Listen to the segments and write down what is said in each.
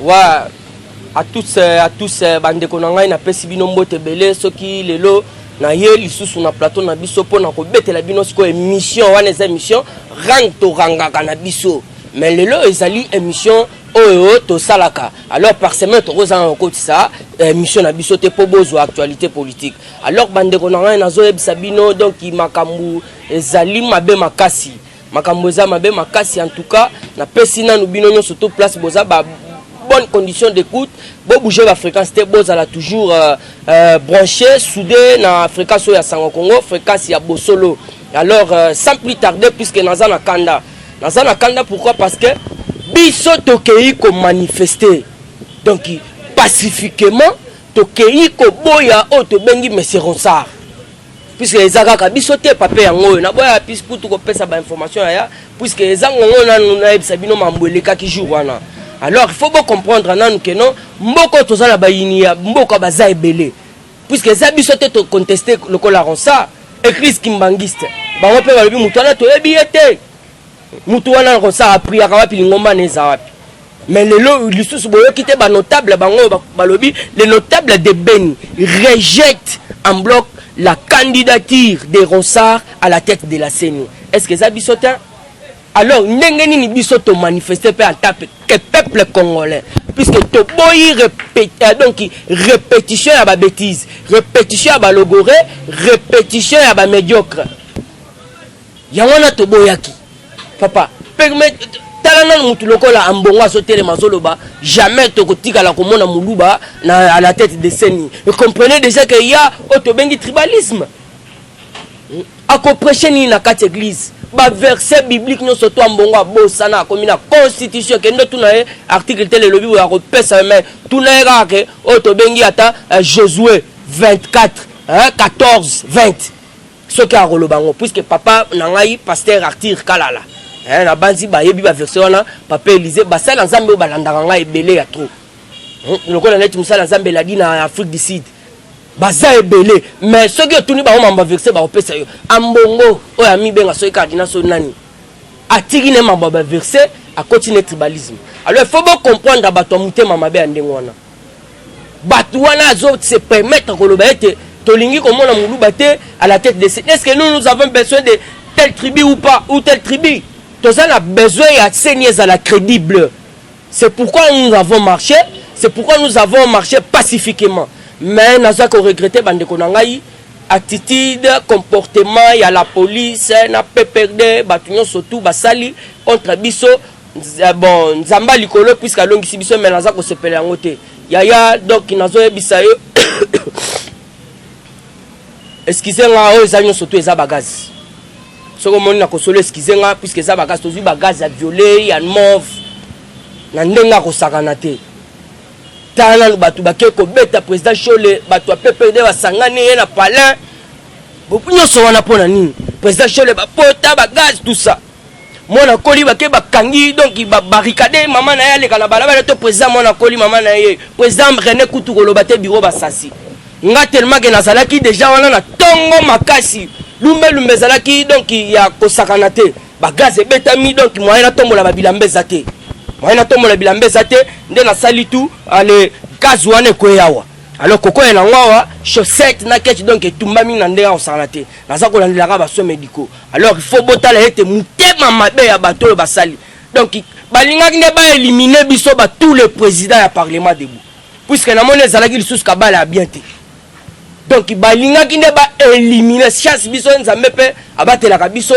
wa à tous bande konanga na pesi bino mbote belé soki lelo na ye lisusu na plateau na biso pona ko betela bino siko émission wana eza émission rang to rangaka na biso mais lelo ezali émission oyo to salaka alors par semaine to kozanga ko ça émission na biso te po bozo actualité politique alors bande konanga na zo yebisa bino donc makambu ezali mabe makasi makambu eza mabe makasi en tout cas na pesi na nubino nyonso to place boza ba bonne condition d'écoute, bon bouger la fréquence, elle a toujours branché, soudé dans la fréquence ya Sango Congo, fréquence ya Bosolo. Alors sans plus tarder, puisque Nazana Kanda, pourquoi? Parce que biso tokei ko manifester, donc pacifiquement tokei ko boya auto bengi monsieur Ronsard, puisque les agaka biso te papier yango na boya puisque tout ko pesa ba information ya, puisque les angongo na na ebisabino mamboleka ki jour wana. Alors il faut bien comprendre que non, mboko tozala bayini ya mboko baza ebele. Puisque ça biso te contester le colaron ça, écrit kimbangiste. Ba on peut balobi mutu wana to ebiete. Mutu wana Ronsard a pris akawapi lingomba neza wapi. Mais lelo lisusu boyo kite ba notable bango balobi les notables de Beni rejettent en bloc la candidature de Ronsard à la tête de la CENI. Est-ce que ça biso te? Alors, n'engeni biso to manifester pe en tape que peuple congolais, puisque to boyi donc répétition à ba bêtise, répétition à ba logoré, répétition à ba médiocre. Yangona to boyaki. Papa, permet talana mutu lokola ambonga sotele mazoloba, jamais to kotika la komona muluba à la tête de Seni. Vous comprenez déjà qu'il y a autobengi tribalisme. A ko prêcher ni na quatre église. Ba verset biblique nous surtout en bongo bosana comme la constitution que nous tuna article tel le bible ya ko pesa mais tuna ga ke auto bengi ata Josué 24 14 20 ce qui a rolobango puisque papa nangai pasteur Arthur Kalala na banzi ba yebi ba verset wana papa Élisée ba sala nzambe ba landanga ngai belé ya trop lokola net musala nzambe la di na Afrique du Sud baza ebele mais ceux qui tuni ba mamba verset ba opesa yo ambongo o ya mi benga so ikadina so nani atiki ne mamba ba verset a continuer tribalisme. Alors il faut bien comprendre bato mutema mabe andengwana bato wana zo se permettre ko loba ete tolingi ko mona muluba te à la tête de est-ce que nous avons besoin de telle tribu ou pas ou telle tribu toza na besoin ya seigneurs à la crédible. C'est pourquoi nous avons marché, c'est pourquoi nous avons marché pacifiquement. Mais nous avons regretté bande konangai attitude comportement il y a la police na PPRD batunyo surtout basali contre biso bon nzamba likolo puisque alongisi biso mais naza ko sepela ngote yaya donc nazo yebisa yo excusez-moi o ezanyo surtout eza bagaz soko moni na kosolo excusez-moi puisque eza bagaz tozu bagaz ya violet ya mauve na ndenga ko sakana te tala batu bakeko beta président Chole batu a PPD basangani ye na palin bopunyo so wana pona nini président Chole ba pota ba gaz tout ça mona koli bake bakangi donc ba barricade maman na yale kana balabala to président mona koli maman na ye président René Kutu koloba te bureau basasi nga tellement que nazalaki déjà wana na tongo makasi lumbe zalaki donc ya kosakana te ba gaz ebetami donc moyen na tombola ba bilambeza te moyen tombo la bilambeza te nde na sali tout ale gaz wana ko yawa alors koko na ngwa chaussette na ketch donc etumbami na ndenga osala te naza ko landela ba soins médicaux. Alors il faut botala ete mutema mabe ya bato basali donc balinga kine ba éliminer biso ba tous les présidents ya parlement debout puisque na mone zalaki lisusu kabala bien te donc balinga kine ba éliminer chance biso nzambe pe abatela ka biso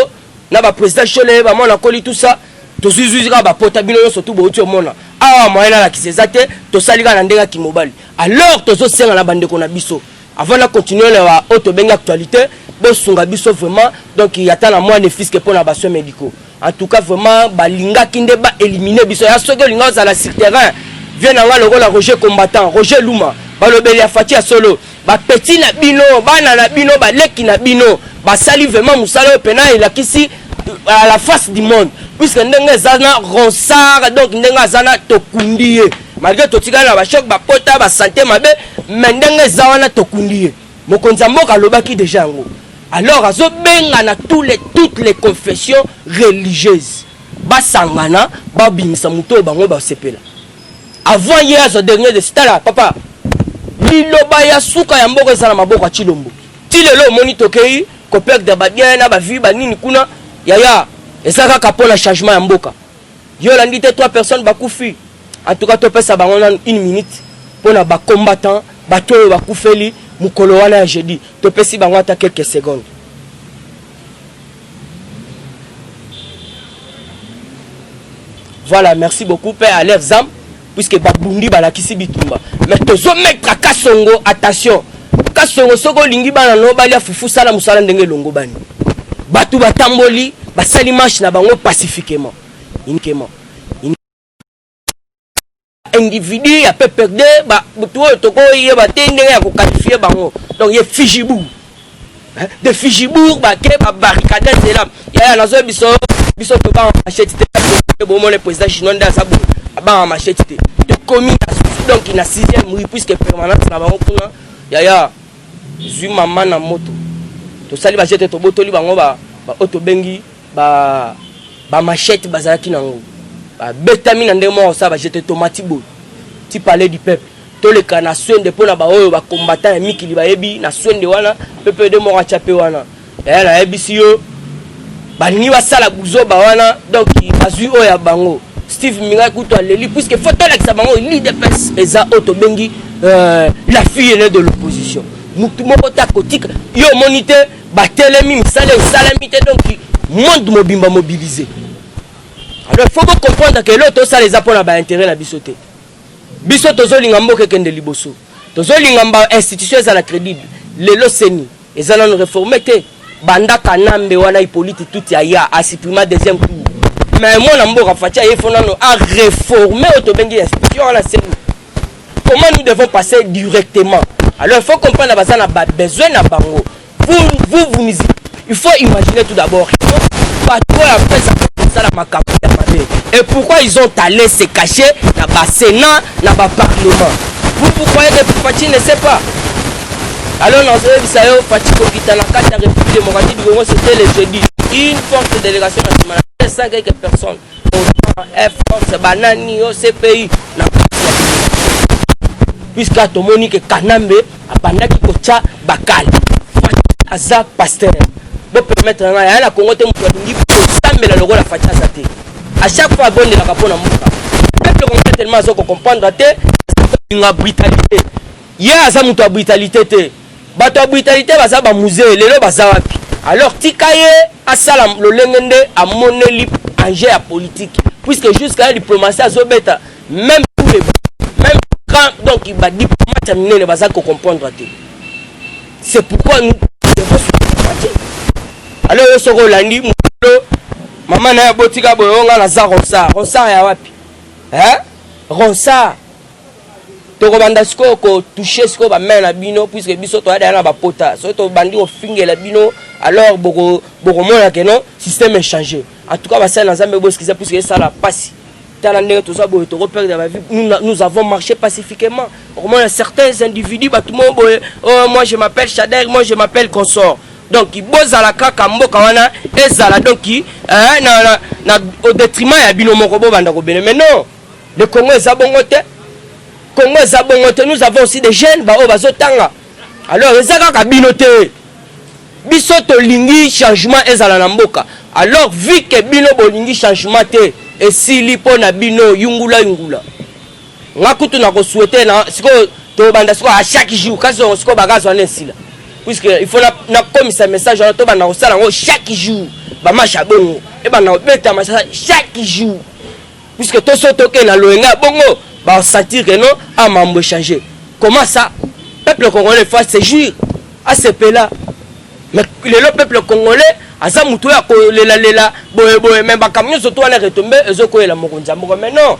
na ba président Chole ba mona koli tout ça to zuzuzika ba pota bino yo surtout bo mona awa moyena la kisezate to salika na ndenga ki mobile. Alors tozo senga na bande ko na biso avant de continuer la auto benga actualité bo sunga biso vraiment donc il y a tant la moins de fils que pour na baso médicaux. En tout cas vraiment balinga kinde ba éliminer biso ya soki linga za la sur terrain vient na le rôle Roger combattant Roger Luma ba lobeli ya Fatia Solo ba petit na bino bana na bino ba leki na bino ba sali vraiment musala pena il a kisi à la face du monde puisque ndenga zana Ronsard donc ndenga zana tokundiye malgré totika na ba choc ba pota ba santé mabe mais ndenga zana tokundiye mokonza mboka lobaki déjà ngo. Alors azo benga na toutes les confessions religieuses ba sangana ba bimisa muto bango ba sepela avant hier ce dernier de stala papa liloba ya suka ya mboko ezala maboko ya Chilombo ti lelo monito kei ko perdre ba bien na ba vie ba nini kuna yaya ezaka kapona changement ya mboka yo landi te 3 personnes bakufi en tout cas to pesa bango na 1 minute pona ba combattant bato oyo bakufeli mukolo wana ya jeudi to pesi bango ata quelques secondes. Voilà, merci beaucoup père à leurs âmes puisque babundi balakisi bitumba mais tozo mettre Kasongo attention Kasongo soko lingi bana no balia fufu sala musala ndenge longo bani batu batamboli basali marche na bango pacifiquement uniquement individu ya peut perdre ba butu toko ye batende ya ko qualifier bango donc ye Fijibou de Fijibou ba ke ba barricade c'est là ya nazo biso to ba machete bon mon le président chinois dans sa bouche ba machete de commune donc il a 6e oui puisque permanence na bango kuna ya zui mama na moto to sali ba jete to botoli bango ba auto bengi ba machete bazalaki nango ba betamine ndé mo sa ba jete tomati bo ti parler du peuple to le kana swende pona ba oyo ba combattant ya mikili ba yebi na swende wana peuple de mo chape wana ya la ebisi yo ba ni wa sala buzo ba wana donc bazui oya bango Steve Minga kuto aleli puisque photo la sa bango leader pes eza auto bengi la fille aînée de l'opposition mutu moko ta kotika yo monité ba telemi misale salamité donc monde mobimba mobilisé. Alors il faut comprendre que l'autre ça les apports ba intérêt na bisoté biso tozolinga mboke kende liboso tozolinga mba institution za la crédible lelo seni ezana no réformer te banda kanambe wana Hippolyte tout ya a supprimer deuxième tour mais moi namboka fatia yefona no a réformer autobengi institution la seni. Comment nous devons passer directement? Alors il faut comprendre bazana ba besoin na bango vous il faut imaginer tout d'abord et pourquoi ils ont allé se cacher dans le Sénat, dans le Parlement. Vous croyez que Fati ne sait pas? Alors dans ce cas, Fati Kokita la carte de la République démocratique du Congo, c'était le jeudi. Une forte délégation nationale, 5 quelques personnes, F-Force, Banani, CPI, puisque tout le monde que Kanambe a pendant qu'il kocha bakal, Fati Aza Pasteur. Pour permettre à la Congo de la logo la Fati Azate. À chaque fois, bon de la capone à Mouka. Le peuple tellement à comprendre une brutalité. Il y a une brutalité. Bato brutalité, baza ba musée, lelo baza wapi. Alors tikaye asala le lengende a moneli enjeu à politique. Puisque jusqu'à la diplomatie à Zobeta, même tous les même quand donc il va diplomate terminer les baza ko comprendre. C'est pourquoi nous devons se. Alors yo soko landi mulo mama na botika boyonga na za ronsa ya wapi ronsa to ko banda siko ko toucher siko ba main na bino puisque biso to ada na ba pota so to bandi o fingela bino alors boko mona que non système est changé en tout cas ba ça na zambe boskiza puisque ça la passe tala ndenge to za boy to repère dans la vie nous avons marché pacifiquement au moins certains individus ba tout monde boy oh moi je m'appelle Chader moi je m'appelle Consort. Donc il bozala kaka mboka wana ezala donc na au détriment ya bino moko bo banda ko bene mais non le Congo est abongote nous avons aussi des jeunes ba o bazotanga alors ezaka ka bino te biso to lingi changement ezala na mboka alors vu que bino bolingi changement te esili pona bino yungula ngakutu na ko souhaiter na siko to banda siko à chaque jour kazo siko bagazo na esila puisque il faut na comme ça message on to bana ko sala chaque jour ba macha bongo e bana beta macha chaque jour puisque to so to ke na loenga bongo ba sentir que non a mambo changer. Comment ça peuple congolais fait se jouir à ce pays-là mais le peuple congolais asa mutu ya ko lela boye même ba camion surtout na retomber ezoko la mokonza mais non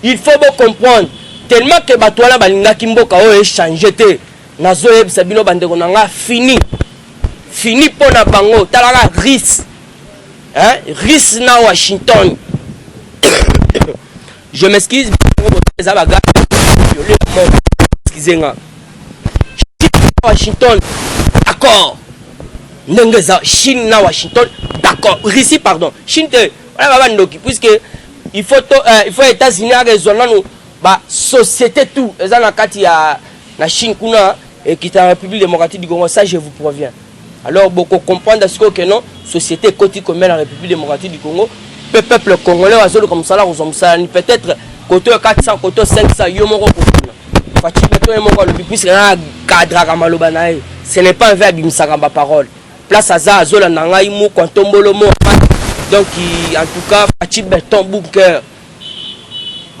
il faut comprendre tellement que ba toala balinga kimboka o échanger te nazo yebisa bino bandeko nanga fini pona bango talaka RIS RIS na Washington. Je m'excuse za baga violer la mort excusez-moi Washington d'accord ndengeza Chine na Washington d'accord Russie pardon Chine te wala baba ndoki puisque il faut États-Unis a raison ba société tout eza na kati ya na Chine kuna et qui est en République démocratique du Congo, ça je vous préviens. Alors beaucoup comprendre ce que non société côté comme la République démocratique du Congo, peuple congolais azolo comme ça là peut-être côté 400 côté 500 yo moko kokuna. Fati beto e moko le puisque na cadre ka maloba na e. Ce n'est pas un verbe bimsaka ba parole. Place aza azola na ngai mu kontombolo mo. Donc en tout cas Fati beton bunker.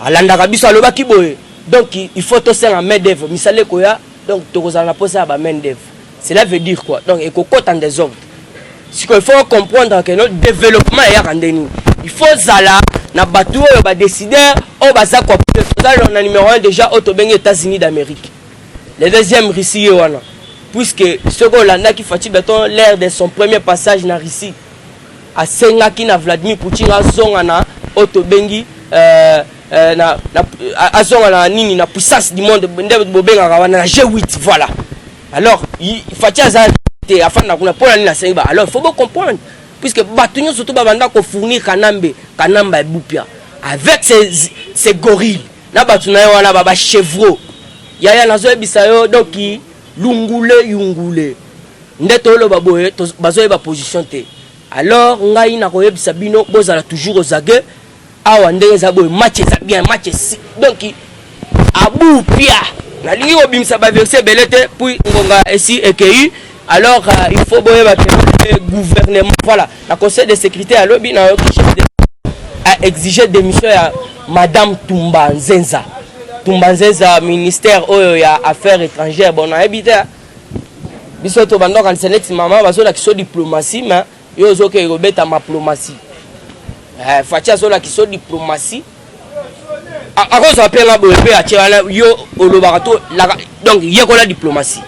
Alanda biso aloba ki boye. Donc il faut to ser en main d'œuvre. Misale koya donc tu as la pose à la main d'œuvre. Cela veut dire quoi? Donc il faut en désordre. Ce qu'il faut comprendre que notre développement est rendez-nous. Il faut zala na bateau ba décideur on va ça quoi. On a numéro 1 déjà au États-Unis d'Amérique. Le deuxième Russie wana. Puisque ce Hollande qui fait béton l'air de son premier passage na Russie. A Sengaki na Vladimir Poutine a zongana Otobengi na azonga nini na puissance du monde ndebe bobenga na G8 voilà. Alors il faut azate afin na kuna pona na senga. Alors il faut bien comprendre puisque batunyo surtout babanda ko fournir kanamba bupia avec ces gorilles na batuna wana baba chevreau yaya nazo bisayo donc yungule ndeto lo baboye bazo ba position te. Alors ngai na ko yebisa bino bozala toujours aux aguets. Awa ndenge za boy match ça bien match donc abu pia na lingi obimisa ba verser belete puis ngonga ici EKU. Alors il faut boyer le gouvernement voilà la conseil de sécurité à lobby na a exigé démission à madame Tumba Nzenza ministère ya affaires étrangères bon na habité biso to bando kan senet mama baso la kiso diplomatie mais yo zo ke robeta ma diplomatie Fatia Zola qui sont diplomatie. À cause de la paix, yo olobarato donc il y a la diplomatie.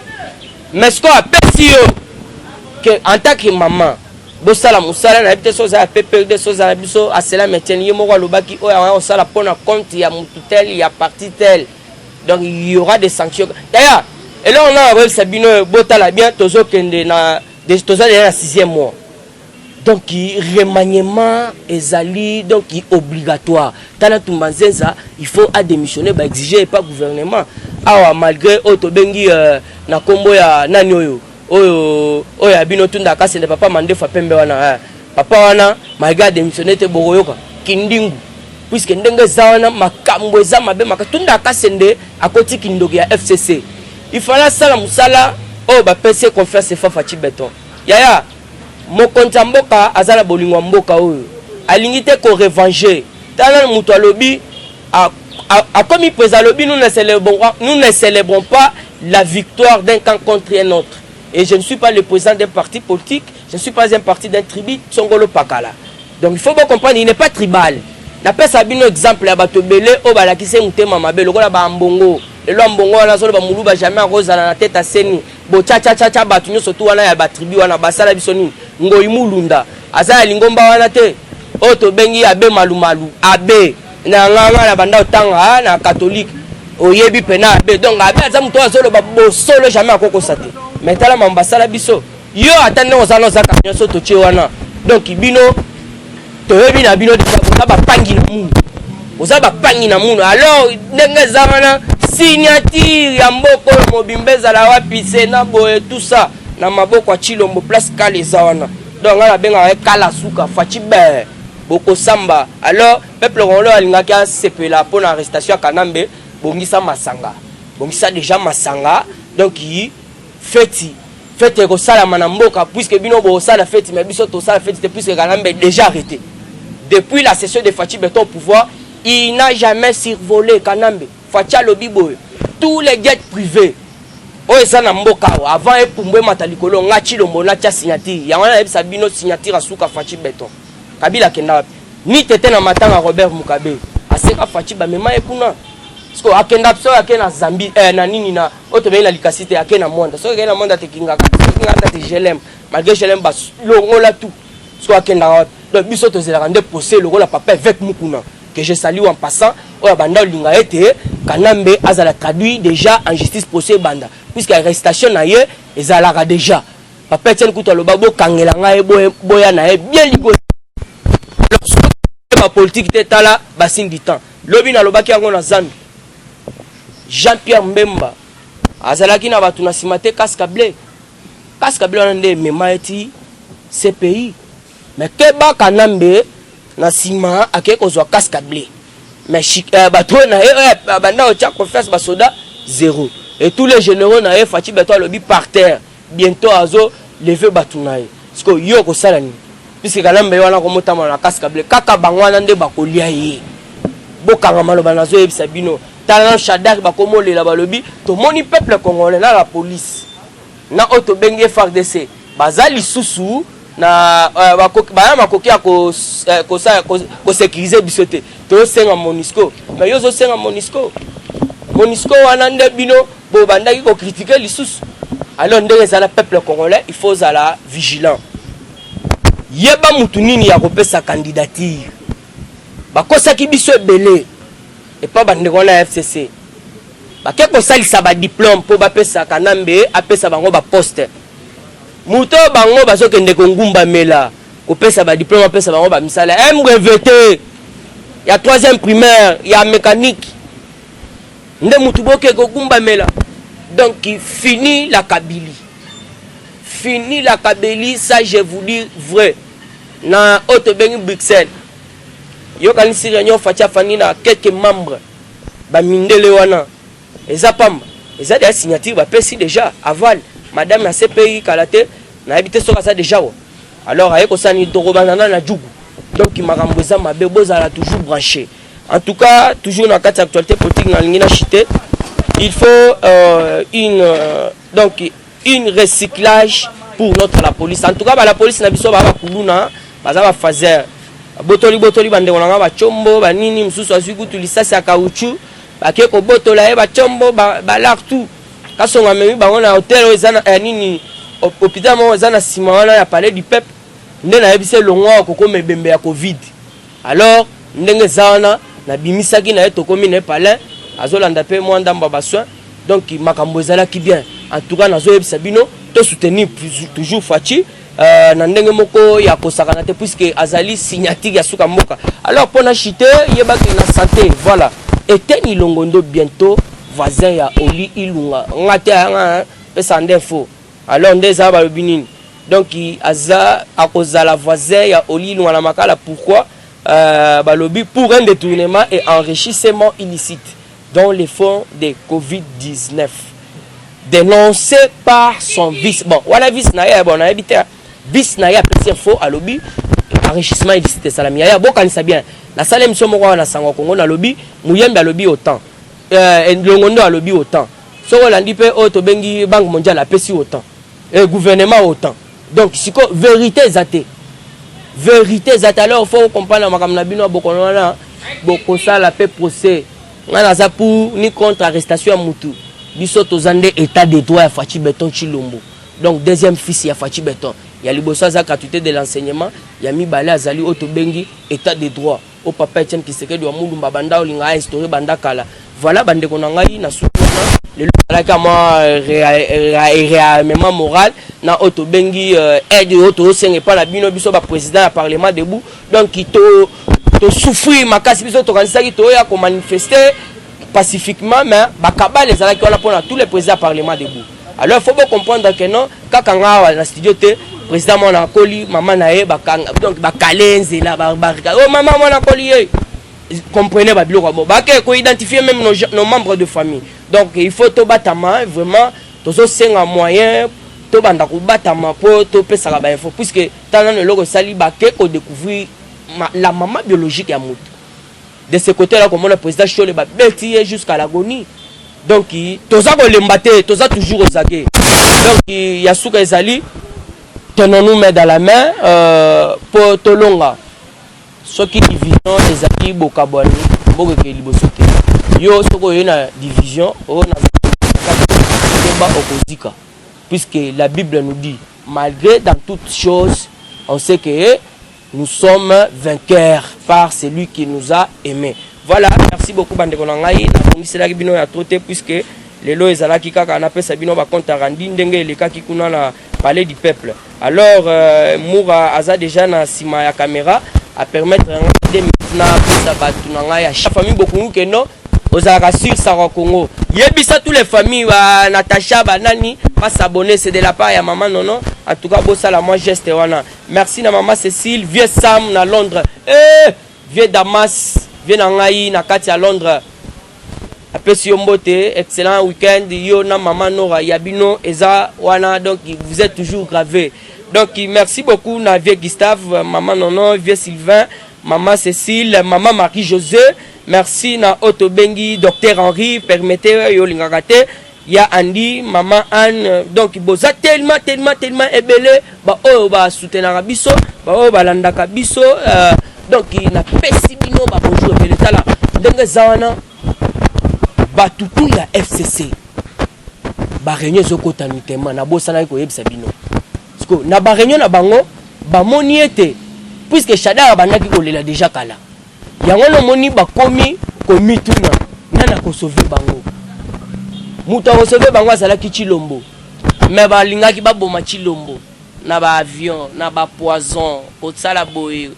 Mais ce qu'on appelle si que en tant que maman, bosala musala na bité soza pepe de soza biso à cela maintenant yo moko lobaki o ya sala pona compte ya mututel ya parti tel. Donc il y aura des sanctions. D'ailleurs, et là on a avec Sabino botala bien tozo kende na tozo na 6e mois. Donc remaniement ezali donc obligatoire. Tala Tumbanzenza, il faut à démissionner ba exiger pas gouvernement. Awa malgré otobengi na kombo ya nani oyo bino tunda kasi ne papa mande fa pembe wana papa wana malgré démissionner te boroyoka kindingu puisque ndenge zawana makambo eza mabe makatunda kasende akoti kindoki ya FCC. Il fallait sala musala ba PC confiance fa Fati Beton. Yaya mokonza mboka azala bolingwa mboka oyo alingi te ko revenger tala mutu alobi a comme président lobi nous ne célébrons pas la victoire d'un camp contre un autre et je ne suis pas le président d'un parti politique, je ne suis pas un parti d'un tribu Songolo Pakala. Donc il faut bien comprendre, il n'est pas tribal. Na pesa bino exemple ya bato belé o balakise mutema mabe lokola ba mbongo lelo mbongo wana solo ba muluba jamais rozala na tête aseni bo cha bato nyoso tu wana ya ba tribu wana basala biso nini ngoi mulunda azala lingomba wana te o to bengi abe malumalu abe na nganga na banda otanga na catholique oyebi pena abe donc abe aza muto solo ba bo solo jamais akoko sate metala mambasala biso yo atande ozala zaka nyoso to che wana donc bino toyebi na bino deja ba pangi na mundu ozaba pangi na mundu alors ndenge zamana signature ya mboko mobimbeza la wapi sena boye tout ça na maboko Chilombo place kaleza wana donc ngala benga kala suka Fati be boko samba. Alors peuple rolo alingaki sepela pour l'arrestation Kanambe bongisa masanga bongisa déjà masanga donc fête ko sala manamboka puisque bino bo sala fête mais biso to sala fête puisque Kanambe déjà arrêté. Depuis la session de Fati Beton au pouvoir, il n'a jamais survolé Kanambe. Fati Lobibo, tous les jets privés. Avant et pour moi, Matalikolo, Nachi Lomona, signature. Il y a un Sabino signature à Souka Fati Beton. Kabila Kenda. Ni tete na matanga Robert Mugabe. Aseka Fati Bamema et Kuna. Parce que Akenda Pso, Akena Zambi, Nanini, na Otobe la Licacité, Akena Monde. So, Akena Monde, Tekinga, Gelem. Malgré Gelem, Longola tout. So, Akenda. Donc, biso to zelande procès le rôle papa avec Mukuna que je salue en passant. Oya banda linga ete Kanambe azala traduit déjà en justice procès banda puisque arrestation na ye ezalaka déjà papa tien kuto lo babo kangela ngai boya na ye bien ligo la politique tetala basin du temps lobi na lobaki yango na Zambi Jean-Pierre Mbemba azalaki na batu na simate Cascablé wana nde mema eti CPI mais Keba Kanambe na sima ake kozwa Cascablé mais batu na banda otia confiance basoda zéro et tous les généraux na Fachi Beto lobi par terre bientôt azo lever batu na parce que yo ko sala ni puisque Kanambe wana ko motama na Cascablé kaka bangwana nde bakolia ye bokanga maloba nazo yebisa bino talent Shadak bakomolela balobi to moni peuple congolais na la police na auto bengi FARDC bazali susu na makoki ya ko sécuriser bisote to senga Monisco mais yo zo senga Monisco wana nde bino bo bandaki ko critiquer lisusu alors ndenge za la peuple congolais il faut la vigilant yeba mutu nini ya kopesa candidature bakosaki biso ebele et pas bandeko na FCC bake kosalisa ba diplôme po bapesa Kanambe apesa bango ba poste muto bango bazokende kongumba mela kopesa ba diplôme apesa bango ba misala breveté ya 3e primaire ya mécanique nde mutu boke kongumba mela donc fini la Kabylie ça je vous dis vrai na auto bengi Bruxelles yo kanisi réunion fatia fani na quelques membres ba mindele wana eza pamba eza des signatures ba pesi déjà aval madame na CPI kalate na habité soka ça déjà alors ayeko sani doko banana na jugu donc makambo eza mabe bozala toujours branché en tout cas toujours na carte actualité politique na lingina chité il faut une recyclage pour la police en tout cas la police na biso ba kuluna baza ba fazer botoli bande konanga ba chombo ba nini msusu azuku tulisasi ya caoutchouc bake ko botola ye ba chombo ba lartu kasonga memi bango na hotel ezana nini hôpital mo ezana sima wana ya palais du peuple nde na yebise longwa ko mebembe ya covid alors ndenge zana na bimisaki na eto komi ne palais azolanda pe mo ndamba ba soin donc makambo ezala ki bien en tout cas nazo yebisa bino to soutenir toujours Fachi na ndenge moko ya kosakana te puisque azali signature ya suka mboka alors pona chité yebaki na santé voilà Eteni Longondo bientôt voisin ya Oli Ilunga ngate anga pesa ndefo alors ndeza ba binini donc aza akozala voisin ya Oli Ilunga na makala pourquoi balobi pour un détournement et enrichissement illicite dans les fonds de Covid-19 dénoncé par son vice bon wala vice na ya bon na habité bis na ya petit faux à lobby enrichissement illicite salami ya bokanisa bien na salle émission moko na sango Kongo na lobby muyembe a lobby autant Longondo a lobby autant so olandi pe o to bengi banque mondiale a pesi autant et gouvernement autant donc siko vérité zate alors faut comprendre makam na bino bokono na bokosa la pe procès ngana za pour ni contre arrestation ya mutu biso tozande état de droit ya Fachi Beton Chilombo donc deuxième fils ya Fachi Beton ya liboso za gratuité de l'enseignement ya mibale azali auto bengi état de droit au papa Etienne Kisekedi wa Mulumba banda olinga instauré banda kala voilà bande ko ngai na soutena le laka moi réarmement moral na auto bengi aide auto senge pas la bino biso ba président ya parlement debout donc to souffrir makasi biso to kanisa ki to ya ko manifester pacifiquement mais bakaba les ala ki on a pour tous les présidents parlement debout alors il faut bien comprendre que non kakanga na studio te président mona koli maman na ye bakanga donc bakalenze la barbarika oh maman mona koli comprenez ba biloko bon bake ko identifier même nos membres de famille donc il faut to batama vraiment to so senga moyen to banda ko batama po to pesa ba info puisque tant le logo sali bake ko découvrir la maman biologique ya mutu de ce côté là comme le président Chole ba beti jusqu'à l'agonie donc toza ko lembate toza toujours osake donc yasuka ezali tenons-nous main dans la main pour tolonga ce qui division ezali bokabwani mboko ke liboso te yo soko yo na division o na ba opposika puisque la Bible nous dit malgré dans toutes choses on sait que nous sommes vainqueurs par celui qui nous a aimés. Voilà, merci beaucoup bandeko na ngai na komisela ki bino ya trote puisque lelo ezalaki kaka na pesa bino ba compte randi ndenge elekaki kuna na palais du peuple. Alors Moura aza déjà na sima ya caméra à permettre de na pesa batu na ngai ya famille beaucoup que non ozalaka sur Sara Congo. Yebisa tous les familles Natacha banani pas s'abonner, c'est de la part ya maman Nono. En tout cas bossa la moi geste wana. Merci na maman Cécile, vieux Sam na Londres. Vieux Damas, vieux Nangai na kati à Londres. Apesi yombote, excellent week-end yo na maman Nora Yabino eza wana, donc vous êtes toujours gravés. Donc merci beaucoup na vieux Gustave, maman Nono, vieux Sylvain, maman Cécile, maman Marie-José. Merci na Otto Bengi, docteur Henri, permettez yo lingakate. Ya Andy, maman Anne, donc boza tellement ebele, ba o ba soutenir biso, ba o ba landaka biso, donc na pesi bino ba bonjour ebele tala. Ndenge zawana ba tutu ya FCC. Ba réunion zokota mitema na bosana ko yebisa bino. Parce que na ba réunion na bango ba moni ete puisque Shada bandaki kolela déjà kala. Yango no moni ba komi komituna nana ko sauver bango. Muta ko sauver bango azalaki Chilombo. Mais ba lingaki ba boma Chilombo na ba avion, na ba poison, ko tsala boye.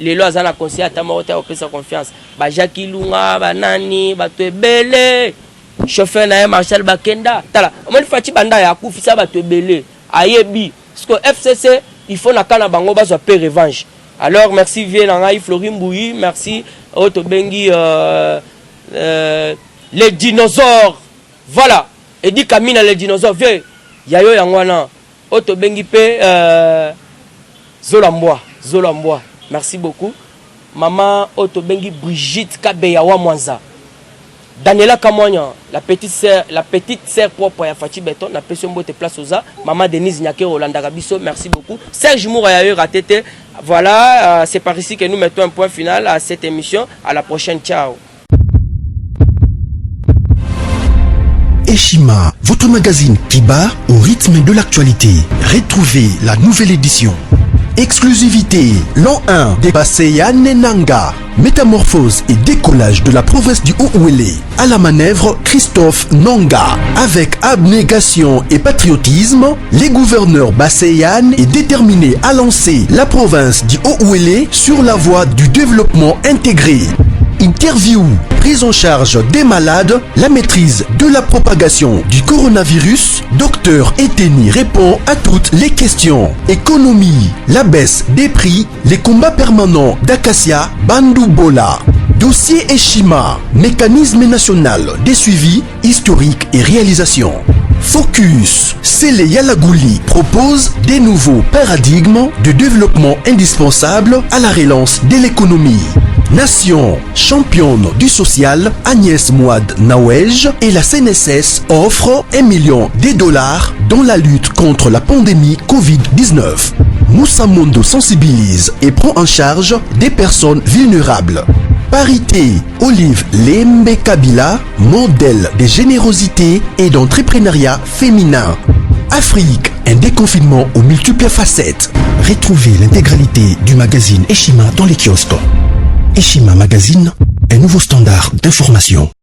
Lelo azana conseiller atama ota opesa confiance. Ba Jackie Lunga, ba nani, ba Twebele. Chauffeur na Marshal Bakenda. Tala, omoni fati banda ya kufisa ba Twebele. Ayebi, parce que FCC, il faut na kana bango ba zo pe revanche. Alors merci Vieux Nangai Florim Bouyi, merci Otto Bengi les dinosaures. Voilà. Et dit Kamina les dinosaures vieux. Yayo yangwana. Otto Bengi pe Zolamboa. Merci beaucoup. Maman Otto Bengi Brigitte Kabeyawa Mwanza. Daniela Kamonya, la petite sœur propre à Fati Beton, la personne de place Oza. Maman Denise Nyake Rolanda Gabiso, merci beaucoup. Serge Mourayayo Ratete. Voilà, c'est par ici que nous mettons un point final à cette émission. À la prochaine, ciao. Eshima, votre magazine qui bat au rythme de l'actualité. Retrouvez la nouvelle édition. Exclusivité, l'an 1 des Basseyane Nanga. Métamorphose et décollage de la province du Haut-Ouélé. À la manœuvre, Christophe Nanga. Avec abnégation et patriotisme, les gouverneurs Basseyane est déterminé à lancer la province du Haut-Ouélé sur la voie du développement intégré. Interview, prise en charge des malades, la maîtrise de la propagation du coronavirus. Docteur Eteni répond à toutes les questions. Économie, la baisse des prix, les combats permanents d'Acacia, Bandoubola. Dossier Eshima, mécanisme national des suivis historiques et réalisations. Focus, Sele Yalagouli propose des nouveaux paradigmes de développement indispensables à la relance de l'économie. Nation, championne du social, Agnès Mouad Nawej et la CNSS offrent $1 million dans la lutte contre la pandémie Covid-19. Moussa Mondo sensibilise et prend en charge des personnes vulnérables. Parité, Olive Lembe Kabila, modèle de générosité et d'entrepreneuriat féminin. Afrique, un déconfinement aux multiples facettes. Retrouvez l'intégralité du magazine Eshima dans les kiosques. Eshima Magazine, un nouveau standard d'information.